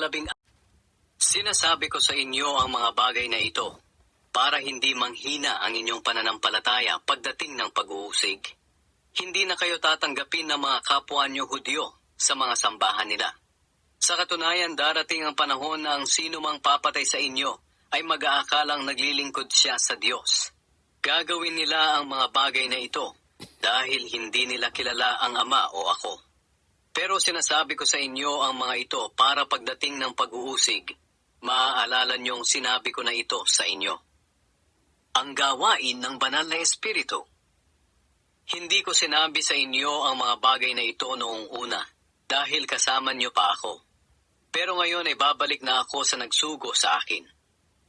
ika-12. Sinasabi ko sa inyo ang mga bagay na ito, para hindi manghina ang inyong pananampalataya pagdating ng pag-uusig. Hindi na kayo tatanggapin ng mga kapwa niyo Hudyo sa mga sambahan nila. Sa katunayan, darating ang panahon na ang sino mang papatay sa inyo ay mag-aakalang naglilingkod siya sa Diyos. Gagawin nila ang mga bagay na ito dahil hindi nila kilala ang Ama o ako. Pero sinasabi ko sa inyo ang mga ito para pagdating ng pag-uusig, maaalala niyong sinabi ko na ito sa inyo. Ang gawain ng banal na Espiritu. Hindi ko sinabi sa inyo ang mga bagay na ito noong una, dahil kasama niyo pa ako. Pero ngayon ay babalik na ako sa nagsugo sa akin.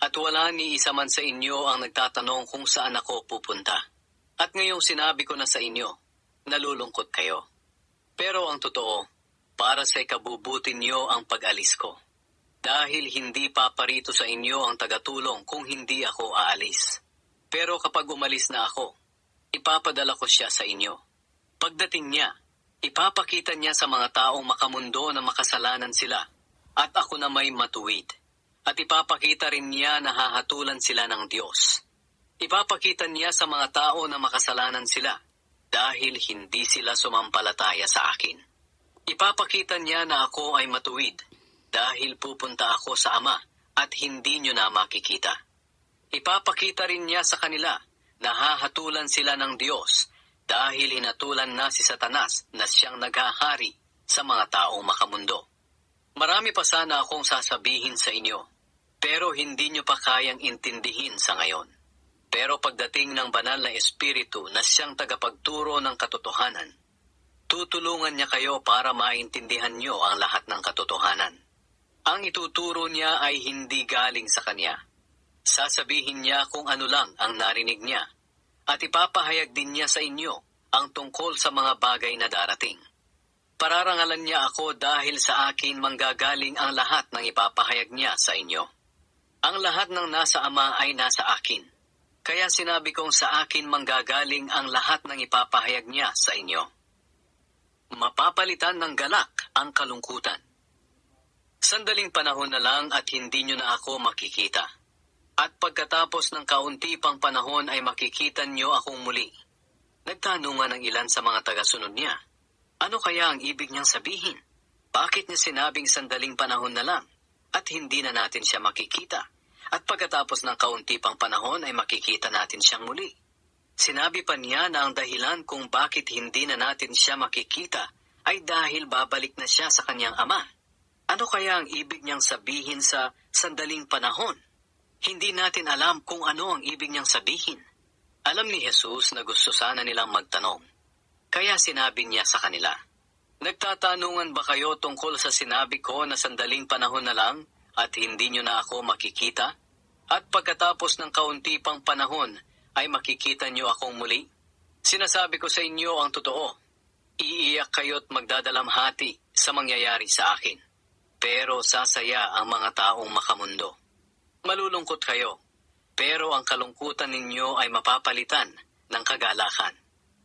At wala ni isa man sa inyo ang nagtatanong kung saan ako pupunta. At ngayong sinabi ko na sa inyo, nalulungkot kayo. Pero ang totoo, para sa ikabubuti niyo ang pag-alis ko. Dahil hindi paparito sa inyo ang tagatulong kung hindi ako aalis. Pero kapag umalis na ako, ipapadala ko siya sa inyo. Pagdating niya, ipapakita niya sa mga taong makamundo na makasalanan sila, at ako na may matuwid. At ipapakita rin niya na hahatulan sila ng Diyos. Ipapakita niya sa mga tao na makasalanan sila, dahil hindi sila sumampalataya sa akin. Ipapakita niya na ako ay matuwid, dahil pupunta ako sa Ama, at hindi niyo na makikita. Ipapakita rin niya sa kanila na hahatulan sila ng Diyos dahil hinatulan na si Satanas na siyang naghahari sa mga taong makamundo. Marami pa sana akong sasabihin sa inyo, pero hindi niyo pa kayang intindihin sa ngayon. Pero pagdating ng banal na Espiritu na siyang tagapagturo ng katotohanan, tutulungan niya kayo para maintindihan niyo ang lahat ng katotohanan. Ang ituturo niya ay hindi galing sa kanya. Sasabihin niya kung ano lang ang narinig niya, at ipapahayag din niya sa inyo ang tungkol sa mga bagay na darating. Pararangalan niya ako dahil sa akin manggagaling ang lahat ng ipapahayag niya sa inyo. Ang lahat ng nasa Ama ay nasa akin, kaya sinabi kong sa akin manggagaling ang lahat ng ipapahayag niya sa inyo. Mapapalitan ng galak ang kalungkutan. Sandaling panahon na lang at hindi niyo na ako makikita. At pagkatapos ng kaunti pang panahon ay makikita niyo akong muli. Nagtanungan ang ilan sa mga tagasunod niya. Ano kaya ang ibig niyang sabihin? Bakit niya sinabing sandaling panahon na lang at hindi na natin siya makikita? At pagkatapos ng kaunti pang panahon ay makikita natin siyang muli. Sinabi pa niya na ang dahilan kung bakit hindi na natin siya makikita ay dahil babalik na siya sa kanyang Ama. Ano kaya ang ibig niyang sabihin sa sandaling panahon? Hindi natin alam kung ano ang ibig niyang sabihin. Alam ni Jesus na gusto sana nilang magtanong. Kaya sinabi niya sa kanila, nagtatanungan ba kayo tungkol sa sinabi ko na sandaling panahon na lang at hindi niyo na ako makikita? At pagkatapos ng kaunti pang panahon ay makikita niyo akong muli? Sinasabi ko sa inyo ang totoo. Iiyak kayo't magdadalamhati sa mangyayari sa akin. Pero sasaya ang mga taong makamundo. Malulungkot kayo, pero ang kalungkutan ninyo ay mapapalitan ng kagalakan.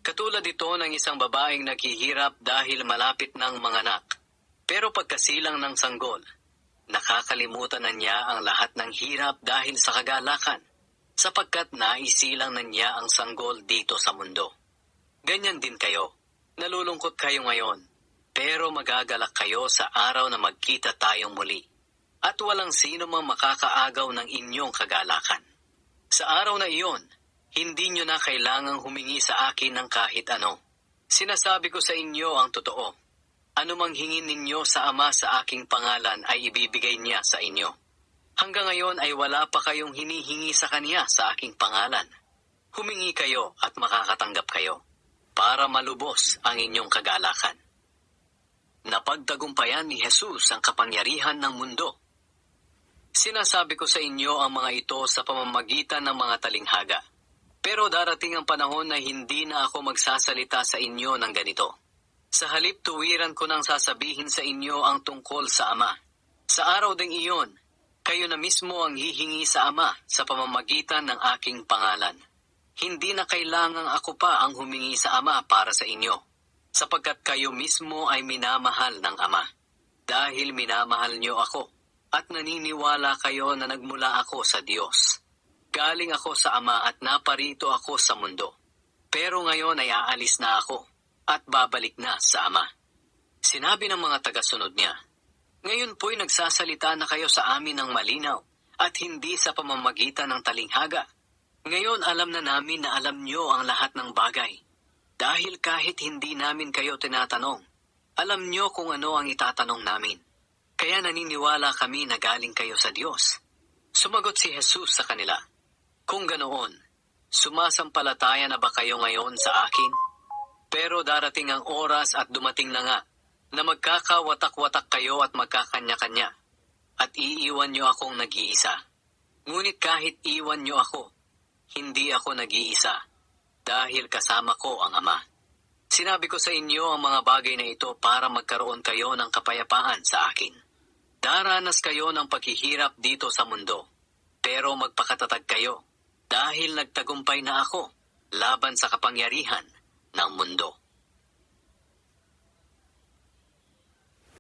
Katulad ito ng isang babaeng naghihirap dahil malapit ng manganak. Pero pagkasilang ng sanggol, nakakalimutan na niya ang lahat ng hirap dahil sa kagalakan, sapagkat naisilang na niya ang sanggol dito sa mundo. Ganyan din kayo, nalulungkot kayo ngayon, pero magagalak kayo sa araw na magkita tayong muli. At walang sino mang makakaagaw ng inyong kagalakan. Sa araw na iyon, hindi nyo na kailangang humingi sa akin ng kahit ano. Sinasabi ko sa inyo ang totoo. Ano mang hingin ninyo sa Ama sa aking pangalan ay ibibigay niya sa inyo. Hanggang ngayon ay wala pa kayong hinihingi sa Kanya sa aking pangalan. Humingi kayo at makakatanggap kayo, para malubos ang inyong kagalakan. Napagtagumpayan ni Jesus ang kapangyarihan ng mundo. Sinasabi ko sa inyo ang mga ito sa pamamagitan ng mga talinghaga. Pero darating ang panahon na hindi na ako magsasalita sa inyo ng ganito. Sa halip tuwiran ko nang sasabihin sa inyo ang tungkol sa Ama. Sa araw ding iyon, kayo na mismo ang hihingi sa Ama sa pamamagitan ng aking pangalan. Hindi na kailangang ako pa ang humingi sa Ama para sa inyo, sapagkat kayo mismo ay minamahal ng Ama. Dahil minamahal niyo ako, at naniniwala kayo na nagmula ako sa Diyos. Galing ako sa Ama at naparito ako sa mundo. Pero ngayon ay aalis na ako at babalik na sa Ama. Sinabi ng mga tagasunod niya, ngayon po'y nagsasalita na kayo sa amin ng malinaw at hindi sa pamamagitan ng talinghaga. Ngayon alam na namin na alam niyo ang lahat ng bagay. Dahil kahit hindi namin kayo tinatanong, alam niyo kung ano ang itatanong namin. Kaya naniniwala kami na galing kayo sa Diyos. Sumagot si Jesus sa kanila, kung ganoon, sumasampalataya na ba kayo ngayon sa akin? Pero darating ang oras at dumating na nga, na magkakawatak-watak kayo at magkakanya-kanya, at iiwan niyo akong nag-iisa. Ngunit kahit iwan niyo ako, hindi ako nag-iisa, dahil kasama ko ang Ama. Sinabi ko sa inyo ang mga bagay na ito para magkaroon kayo ng kapayapaan sa akin. Daranas kayo ng paghihirap dito sa mundo, pero magpakatatag kayo, dahil nagtagumpay na ako laban sa kapangyarihan ng mundo.